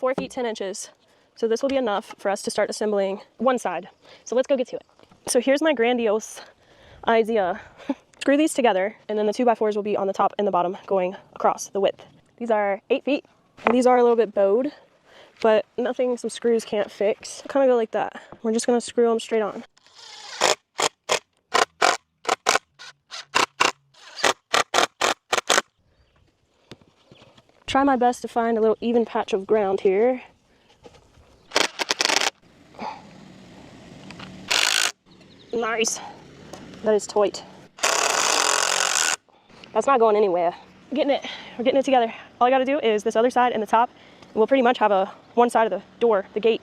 4 feet 10 inches. So this will be enough for us to start assembling one side. So let's go get to it. So here's my grandiose idea. Screw these together, and then the 2x4s will be on the top and the bottom going across the width. These are 8 feet, and these are a little bit bowed, but nothing some screws can't fix. Kind of go like that. We're just gonna screw them straight on. Try my best to find a little even patch of ground here. Nice. That is tight. That's not going anywhere. We're getting it together. All I gotta do is this other side and the top, and we'll pretty much have one side of the door, the gate.